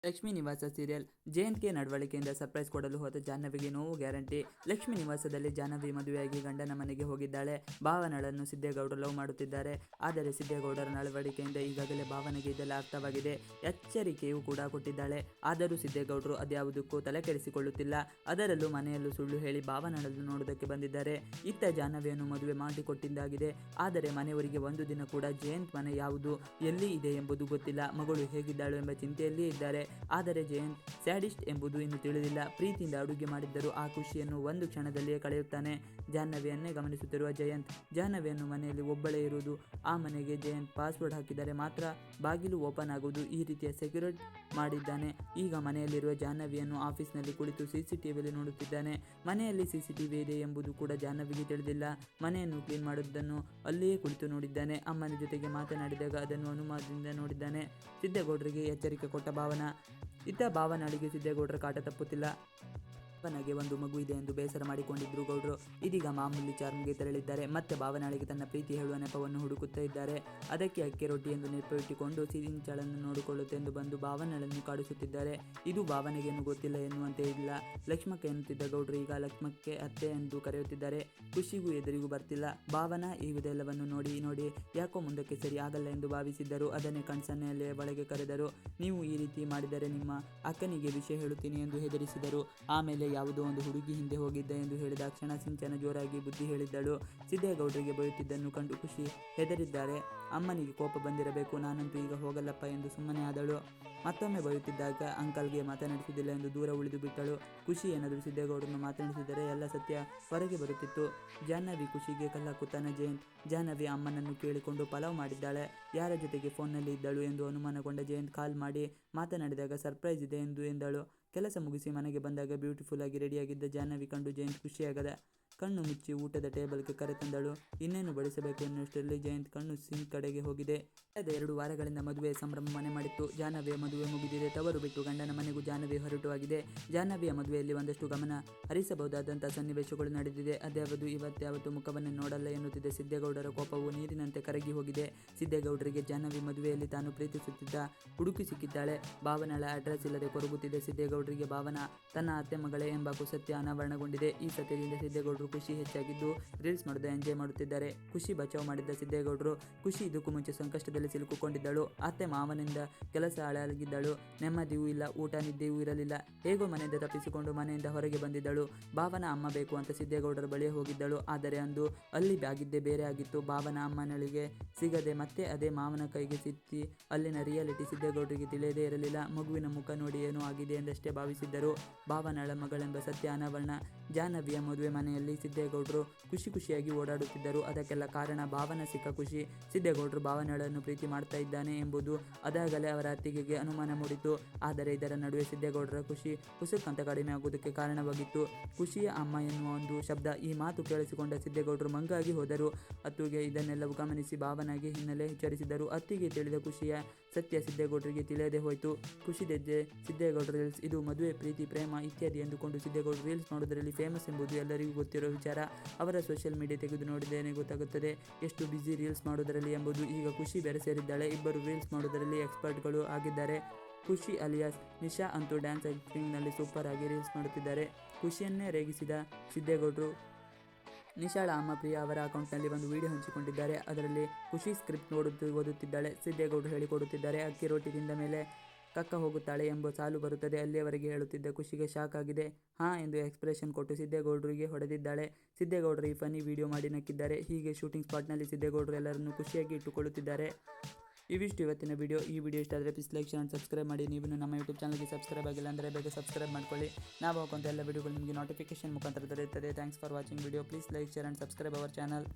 ಲಕ್ಷ್ಮೀ ನಿವಾಸ serial. ಜಯಂತ್ಗೆ ನಡವಳಿಕೆಯಿಂದ surprise ಕೊಡಲು ಹೋದ ಜಾಹ್ನವಿಗೆ ನೋವು ಗ್ಯಾರಂಟಿ. ಲಕ್ಷ್ಮೀ ನಿವಾಸದಲ್ಲಿ ಜಾಹ್ನವಿ ಮದುವೆಯಾಗಿ ಗಂಡನ ಮನೆಗೆ ಹೋಗಿದ್ದಾಳೆ. ಭಾವನಳನ್ನು ಸಿದ್ದೇಗೌಡರು ಲವ್ ಮಾಡುತ್ತಿದ್ದಾರೆ. ಆದರೆ ಸಿದ್ದೇಗೌಡರ ನಡವಳಿಕೆಯಿಂದ ಈಗಾಗಲೇ ಭಾವನೆಗೆ ಇದೆಲ್ಲ ಅರ್ಥವಾಗಿದೆ. ಎಚ್ಚರಿಕೆಯೂ ಕೂಡ ಕೊಟ್ಟಿದ್ದಾಳೆ. ಆದರೂ ಸಿದ್ದೇಗೌಡರು ಅದ್ಯಾವುದಕ್ಕೂ ತಲೆ ಕೆಡಿಸಿಕೊಳ್ಳುತ್ತಿಲ್ಲ. ಅದರಲ್ಲೂ ಮನೆಯಲ್ಲೂ ಸುಳ್ಳು ಹೇಳಿ ಭಾವನಳನ್ನು ನೋಡುವುದಕ್ಕೆ ಬಂದಿದ್ದಾರೆ. ಇತ್ತ ಜಾಹ್ನವಿಯನ್ನು ಮದುವೆ ಮಾಡಿಕೊಟ್ಟಿದ್ದಾಗಿದೆ. ಆದರೆ ಮನೆಯವರಿಗೆ ಒಂದು ದಿನ ಕೂಡ ಜಯಂತ್ ಮನೆ ಯಾವುದು, ಎಲ್ಲಿ ಇದೆ ಎಂಬುದು ಗೊತ್ತಿಲ್ಲ. ಮಗಳು ಹೇಗಿದ್ದಾಳು ಎಂಬ ಚಿಂತೆಯಲ್ಲಿಯೇ ಇದ್ದಾರೆ. ಆದರೆ ಜಯಂತ್ ಸ್ಯಾಡಿಸ್ಟ್ ಎಂಬುದು ಇನ್ನು ತಿಳಿದಿಲ್ಲ. ಪ್ರೀತಿಯಿಂದ ಅಡುಗೆ ಮಾಡಿದ್ದರೂ ಆ ಖುಷಿಯನ್ನು ಒಂದು ಕ್ಷಣದಲ್ಲಿಯೇ ಕಳೆಯುತ್ತಾನೆ. ಜಾಹ್ನವಿಯನ್ನೇ ಗಮನಿಸುತ್ತಿರುವ ಜಯಂತ್ ಜಾಹ್ನವಿಯನ್ನು ಮನೆಯಲ್ಲಿ ಒಬ್ಬಳೇ ಇರುವುದು. ಆ ಮನೆಗೆ ಜಯಂತ್ ಪಾಸ್ವರ್ಡ್ ಹಾಕಿದರೆ ಮಾತ್ರ ಬಾಗಿಲು ಓಪನ್ ಆಗುವುದು. ಈ ರೀತಿಯ ಸೆಕ್ಯೂರಿಟಿ ಮಾಡಿದ್ದಾನೆ. ಈಗ ಮನೆಯಲ್ಲಿರುವ ಜಾಹ್ನವಿಯನ್ನು ಆಫೀಸ್ನಲ್ಲಿ ಕುಳಿತು CCTVಯಲ್ಲಿ ನೋಡುತ್ತಿದ್ದಾನೆ. ಮನೆಯಲ್ಲಿ CCTV ಇದೆ ಎಂಬುದು ಕೂಡ ಜಾಹ್ನವಿಗೆ ತಿಳಿದಿಲ್ಲ. ಮನೆಯನ್ನು ಕ್ಲೀನ್ ಮಾಡುವುದನ್ನು ಅಲ್ಲಿಯೇ ಕುಳಿತು ನೋಡಿದ್ದಾನೆ. ಅಮ್ಮನ ಜೊತೆಗೆ ಮಾತನಾಡಿದಾಗ ಅದನ್ನು ಅನುಮಾನದಿಂದ ನೋಡಿದ್ದಾನೆ. ಸಿದ್ದೇಗೌಡರಿಗೆ ಎಚ್ಚರಿಕೆ ಕೊಟ್ಟ ಭಾವನಾ. ಇತ್ತ ಭಾವನಳಿಗೆ ಸಿದ್ದೇಗೌಡರ ಕಾಟ ತಪ್ಪುತ್ತಿಲ್ಲ. ಭಾವನೆಗೆ ಒಂದು ಮಗು ಇದೆ ಎಂದು ಬೇಸರ ಮಾಡಿಕೊಂಡಿದ್ರು ಗೌಡ್ರು. ಇದೀಗ ಮಾಮೂಲಿ ಚಾರ್ಮ್ಗೆ ತೆರಳಿದ್ದಾರೆ. ಮತ್ತೆ ಭಾವನಳಿಗೆ ತನ್ನ ಪ್ರೀತಿ ಹೇಳುವ ನೆಪವನ್ನು ಹುಡುಕುತ್ತಾ ಇದ್ದಾರೆ. ಅದಕ್ಕೆ ಅಕ್ಕಿ ರೊಟ್ಟಿ ಎಂದು ನೆಪವಿಟ್ಟುಕೊಂಡು ಸಿಂಚಳನ್ನು ನೋಡಿಕೊಳ್ಳುತ್ತೆಂದು ಬಂದು ಭಾವನಳನ್ನು ಕಾಡಿಸುತ್ತಿದ್ದಾರೆ. ಇದು ಭಾವನೆಗೇನು ಗೊತ್ತಿಲ್ಲ ಎನ್ನುವಂತೆ ಇಲ್ಲ. ಲಕ್ಷ್ಮಕ್ಕ ಎನ್ನುತ್ತಿದ್ದ ಗೌಡ್ರು ಈಗ ಲಕ್ಷ್ಮಕ್ಕೆ ಅತ್ತೆ ಎಂದು ಕರೆಯುತ್ತಿದ್ದಾರೆ. ಖುಷಿಗೂ ಎದುರಿಗೂ ಬರ್ತಿಲ್ಲ. ಭಾವನಾ ಇದೆಲ್ಲವನ್ನು ನೋಡಿ ಯಾಕೋ ಮುಂದಕ್ಕೆ ಸರಿ ಆಗಲ್ಲ ಎಂದು ಭಾವಿಸಿದ್ದರು. ಅದನ್ನೇ ಕಣ್ಸನ್ನೆಯಲ್ಲೇ ಒಳಗೆ ಕರೆದರು. ನೀವು ಈ ರೀತಿ ಮಾಡಿದರೆ ನಿಮ್ಮ ಅಕ್ಕನಿಗೆ ವಿಷಯ ಹೇಳುತ್ತೀನಿ ಎಂದು ಹೆದರಿಸಿದರು. ಆಮೇಲೆ ಯಾವುದೋ ಒಂದು ಹುಡುಗಿ ಹಿಂದೆ ಹೋಗಿದ್ದ ಎಂದು ಹೇಳಿದ ಕ್ಷಣ ಸಿಂಚನ ಜೋರಾಗಿ ಬುದ್ಧಿ ಹೇಳಿದ್ದಳು. ಸಿದ್ದೇಗೌಡರಿಗೆ ಬೈಯುತ್ತಿದ್ದನ್ನು ಕಂಡು ಖುಷಿ ಹೆದರಿದ್ದಾರೆ. ಅಮ್ಮನಿಗೆ ಕೋಪ ಬಂದಿರಬೇಕು. ನಾನಂತೂ ಈಗ ಹೋಗಲ್ಲಪ್ಪ ಎಂದು ಸುಮ್ಮನೆ ಆದಳು. ಮತ್ತೊಮ್ಮೆ ಬೈಯುತ್ತಿದ್ದಾಗ ಅಂಕಲ್ಗೆ ಮಾತನಾಡಿಸುವುದಿಲ್ಲ ಎಂದು ದೂರ ಉಳಿದು ಬಿಟ್ಟಳು. ಖುಷಿ ಏನಾದರೂ ಸಿದ್ದೇಗೌಡರನ್ನು ಮಾತನಾಡಿಸಿದರೆ ಎಲ್ಲ ಸತ್ಯ ಹೊರಗೆ ಬರುತ್ತಿತ್ತು. ಜಾಹ್ನವಿ ಖುಷಿಗೆ ಕಲ್ಲಾಕುತ್ತಾನೆ ಜಯಂತ್. ಜಾಹ್ನವಿ ಅಮ್ಮನನ್ನು ಕೇಳಿಕೊಂಡು ಪಲಾವ್ ಮಾಡಿದ್ದಾಳೆ. ಯಾರ ಜೊತೆಗೆ ಫೋನ್ನಲ್ಲಿ ಇದ್ದಳು ಎಂದು ಅನುಮಾನಗೊಂಡ ಜಯಂತ್ ಕಾಲ್ ಮಾಡಿ ಮಾತನಾಡಿದಾಗ ಸರ್ಪ್ರೈಸ್ ಇದೆ ಎಂದಳು. ಕೆಲಸ ಮುಗಿಸಿ ಮನೆಗೆ ಬಂದಾಗ ಬ್ಯೂಟಿಫುಲ್ ಆಗಿ ರೆಡಿಯಾಗಿದ್ದ ಜಾಹ್ನವಿ ಕಂಡು ಜಯಂತ್ ಖುಷಿಯಾಗದ. ಕಣ್ಣು ಮುಚ್ಚಿ ಊಟದ ಟೇಬಲ್ಗೆ ಕರೆ ತಂದಳು. ಇನ್ನೇನು ಬಡಿಸಬೇಕು ಎನ್ನುವಷ್ಟರಲ್ಲಿ ಜಯಂತ್ ಕಣ್ಣು ಸಿಂಕ್ ಕಡೆಗೆ ಹೋಗಿದೆ. ಕಳೆದ 2 ವಾರಗಳಿಂದ ಮದುವೆಯ ಸಂಭ್ರಮ ಮನೆ ಮಾಡಿತ್ತು. ಜಾಹ್ನವಿಯ ಮದುವೆ ಮುಗಿದಿದೆ. ತವರು ಬಿಟ್ಟು ಗಂಡನ ಮನೆಗೂ ಜಾಹ್ನವಿ ಹೊರಟುವಾಗಿದೆ. ಜಾಹ್ನವಿಯ ಮದುವೆಯಲ್ಲಿ ಒಂದಷ್ಟು ಗಮನ ಹರಿಸಬಹುದಾದಂತಹ ಸನ್ನಿವೇಶಗಳು ನಡೆದಿದೆ. ಅದ್ಯಾವುದು ಇವತ್ಯಾವತ್ತು ಮುಖವನ್ನೇ ನೋಡಲ್ಲ ಎನ್ನುತ್ತಿದ್ದ ಸಿದ್ದೇಗೌಡರ ಕೋಪವು ನೀರಿನಂತೆ ಕರಗಿ ಹೋಗಿದೆ. ಸಿದ್ದೇಗೌಡರಿಗೆ ಜಾಹ್ನವಿ ಮದುವೆಯಲ್ಲಿ ತಾನು ಪ್ರೀತಿಸುತ್ತಿದ್ದ ಹುಡುಗಿ ಸಿಕ್ಕಿದ್ದಾಳೆ. ಭಾವನಳ ಅಡ್ರೆಸ್ ಇಲ್ಲದೆ ಕೊರಗುತ್ತಿದ್ದ ಸಿದ್ದೇಗೌಡರಿಗೆ ಭಾವನಾ ತನ್ನ ಅತ್ತೆ ಮಗಳೇ ಎಂಬ ಸತ್ಯ ಅನಾವರಣಗೊಂಡಿದೆ. ಈ ಸತ್ಯದಿಂದ ಸಿದ್ದೇಗೌಡರು ಖುಷಿ ಹೆಚ್ಚಾಗಿದ್ದು ರೀಲ್ಸ್ ಮಾಡೋದು ಎಂಜಾಯ್ ಮಾಡುತ್ತಿದ್ದಾರೆ. ಖುಷಿ ಬಚಾವ್ ಮಾಡಿದ್ದ ಸಿದ್ದೇಗೌಡರು. ಖುಷಿ ಇದಕ್ಕೂ ಮುಂಚೆ ಸಂಕಷ್ಟದಲ್ಲಿ ಸಿಲುಕಿಕೊಂಡಿದ್ದಳು. ಅತ್ತೆ ಮಾವನಿಂದ ಕೆಲಸ ಹಾಳಾಗಿದ್ದಳು. ನೆಮ್ಮದಿಯೂ ಇಲ್ಲ, ಊಟ ನಿದ್ದೆಯೂ ಇರಲಿಲ್ಲ. ಹೇಗೋ ಮನೆಯಿಂದ ತಪ್ಪಿಸಿಕೊಂಡು ಮನೆಯಿಂದ ಹೊರಗೆ ಬಂದಿದ್ದಳು. ಭಾವನಾ ಅಮ್ಮ ಬೇಕು ಅಂತ ಸಿದ್ದೇಗೌಡರ ಬಳಿ ಹೋಗಿದ್ದಳು. ಆದರೆ ಅಂದು ಅಲ್ಲಿ ಆಗಿದ್ದೇ ಬೇರೆ ಆಗಿತ್ತು. ಭಾವನಾ ಅಮ್ಮನಳಿಗೆ ಸಿಗದೆ ಮತ್ತೆ ಅದೇ ಮಾವನ ಕೈಗೆ ಸಿಕ್ಕಿ ಅಲ್ಲಿನ ರಿಯಾಲಿಟಿ ಸಿದ್ದೇಗೌಡರಿಗೆ ತಿಳಿಯದೇ ಇರಲಿಲ್ಲ. ಮಗುವಿನ ಮುಖ ನೋಡಿ ಏನೋ ಆಗಿದೆ ಎಂದಷ್ಟೇ ಭಾವಿಸಿದ್ದರು. ಭಾವನಳ ಮಗಳೆಂಬ ಸತ್ಯ ಅನಾವರಣ. ಜಾಹ್ನವಿಯ ಮದುವೆ ಮನೆಯಲ್ಲಿ ಸಿದ್ದೇಗೌಡರು ಖುಷಿಯಾಗಿ ಓಡಾಡುತ್ತಿದ್ದರು. ಅದಕ್ಕೆಲ್ಲ ಕಾರಣ ಭಾವನಾ ಸಿಕ್ಕ ಖುಷಿ. ಸಿದ್ದೇಗೌಡರು ಭಾವನಳನ್ನು ಪ್ರೀತಿ ಮಾಡ್ತಾ ಇದ್ದಾನೆ ಎಂಬುದು ಅದಾಗಲೇ ಅವರ ಅತ್ತಿಗೆಗೆ ಅನುಮಾನ ಮೂಡಿತು. ಆದರೆ ಇದರ ನಡುವೆ ಸಿದ್ದೇಗೌಡರ ಖುಷಿ ಉಸುಕ್ಕಂತ ಕಡಿಮೆ ಆಗುವುದಕ್ಕೆ ಕಾರಣವಾಗಿತ್ತು ಖುಷಿಯ ಅಮ್ಮ ಎನ್ನುವ ಒಂದು ಶಬ್ದ. ಈ ಮಾತು ಕೇಳಿಸಿಕೊಂಡ ಸಿದ್ದೇಗೌಡರು ಮಂಗಾಗಿ ಹೋದರು. ಅತ್ತಿಗೆ ಇದನ್ನೆಲ್ಲವೂ ಗಮನಿಸಿ ಭಾವನಾಗೆ ಹಿನ್ನೆಲೆ ವಿಚಾರಿಸಿದರು. ಅತ್ತಿಗೆ ತಿಳಿದ ಖುಷಿಯ ಸತ್ಯ ಸಿದ್ದೇಗೌಡರಿಗೆ ತಿಳಿಯದೆ ಹೋಯಿತು. ಖುಷಿದೆಜ್ಜೆ ಸಿದ್ದೇಗೌಡರ ರೀಲ್ಸ್. ಇದು ಮದುವೆ, ಪ್ರೀತಿ, ಪ್ರೇಮ ಇತ್ಯಾದಿ ಎಂದುಕೊಂಡು ಸಿದ್ದೇಗೌಡರು ರೀಲ್ಸ್ ಮಾಡೋದರಲ್ಲಿ ಫೇಮಸ್ ಎಂಬುದು ಎಲ್ಲರಿಗೂ ಗೊತ್ತಿರೋ ವಿಚಾರ. ಅವರ ಸೋಷಿಯಲ್ ಮೀಡಿಯಾ ತೆಗೆದು ನೋಡಿದೇನೆ ಗೊತ್ತಾಗುತ್ತದೆ ಎಷ್ಟು ಬ್ಯುಸಿ ರೀಲ್ಸ್ ಮಾಡೋದರಲ್ಲಿ ಎಂಬುದು. ಈಗ ಖುಷಿ ಬೇರೆ ಸೇರಿದ್ದಾಳೆ. ಇಬ್ಬರು ರೀಲ್ಸ್ ಮಾಡೋದರಲ್ಲಿ ಎಕ್ಸ್ಪರ್ಟ್ಗಳು ಆಗಿದ್ದಾರೆ. ಖುಷಿ ಅಲಿಯಾಸ್ ನಿಶಾ ಅಂತೂ ಡ್ಯಾನ್ಸ್ ಆಕ್ಟಿಂಗ್ನಲ್ಲಿ ಸೂಪರ್ ಆಗಿ ರೀಲ್ಸ್ ಮಾಡುತ್ತಿದ್ದಾರೆ. ಖುಷಿಯನ್ನೇ ರೇಗಿಸಿದ ಸಿದ್ದೇಗೌಡರು ನಿಶಾಳ ಅಮ್ಮ ಪ್ರಿಯಾ ಅವರ ಅಕೌಂಟ್ನಲ್ಲಿ ಒಂದು ವಿಡಿಯೋ ಹಂಚಿಕೊಂಡಿದ್ದಾರೆ. ಅದರಲ್ಲಿ ಖುಷಿ ಸ್ಕ್ರಿಪ್ಟ್ ಓದುತ್ತಿದ್ದಾಳೆ. ಸಿದ್ದೇಗೌಡರು ಹೇಳಿಕೊಡುತ್ತಿದ್ದಾರೆ. ಅಕ್ಕಿ ರೊಟ್ಟಿ ತಿಂದ ಮೇಲೆ ಕಕ್ಕ ಹೋಗುತ್ತಾಳೆ ಎಂಬ ಸಾಲು ಬರುತ್ತದೆ. ಅಲ್ಲಿಯವರೆಗೆ ಹೇಳುತ್ತಿದ್ದ ಖುಷಿಗೆ ಶಾಕ್ ಆಗಿದೆ. ಹಾಂ ಎಂದು ಎಕ್ಸ್ಪ್ರೆಷನ್ ಕೊಟ್ಟು ಸಿದ್ದೇಗೌಡರಿಗೆ ಹೊಡೆದಿದ್ದಾಳೆ. ಸಿದ್ದೇಗೌಡರು ಈ ಫನಿ ವಿಡಿಯೋ ಮಾಡಿ ನಕ್ಕಿದ್ದಾರೆ. ಹೀಗೆ ಶೂಟಿಂಗ್ ಸ್ಪಾಟ್ನಲ್ಲಿ ಸಿದ್ದೇಗೌಡರು ಎಲ್ಲರನ್ನೂ ಖುಷಿಯಾಗಿ ಇಟ್ಟುಕೊಳ್ಳುತ್ತಿದ್ದಾರೆ. ಇವಿಷ್ಟು ಇವತ್ತಿನ ವಿಡಿಯೋ. ಈ ವಿಡಿಯೋ ಇಷ್ಟ ಆದರೆ please like, share and subscribe ಮಾಡಿ. ನೀವು ನಮ್ಮ ಯೂಟ್ಯೂಬ್ ಚಾನಲ್ಗೆ ಸಬ್ಸ್ಕ್ರೈಬ್ ಆಗಿಲ್ಲ ಅಂದರೆ ಬೇಗ ಸಬ್ಸ್ಕ್ರೈಬ್ ಮಾಡ್ಕೊಳ್ಳಿ. ನಾವು ಹಾಕುವಂಥ ಎಲ್ಲ ವಿಡಿಯೋಗಳು ನಿಮಗೆ ನೋಟಿಫಿಕೇಶನ್ ಮುಖಾಂತರ ದೊರೆಯುತ್ತದೆ. Thanks for watching video. Please like, share and subscribe our channel.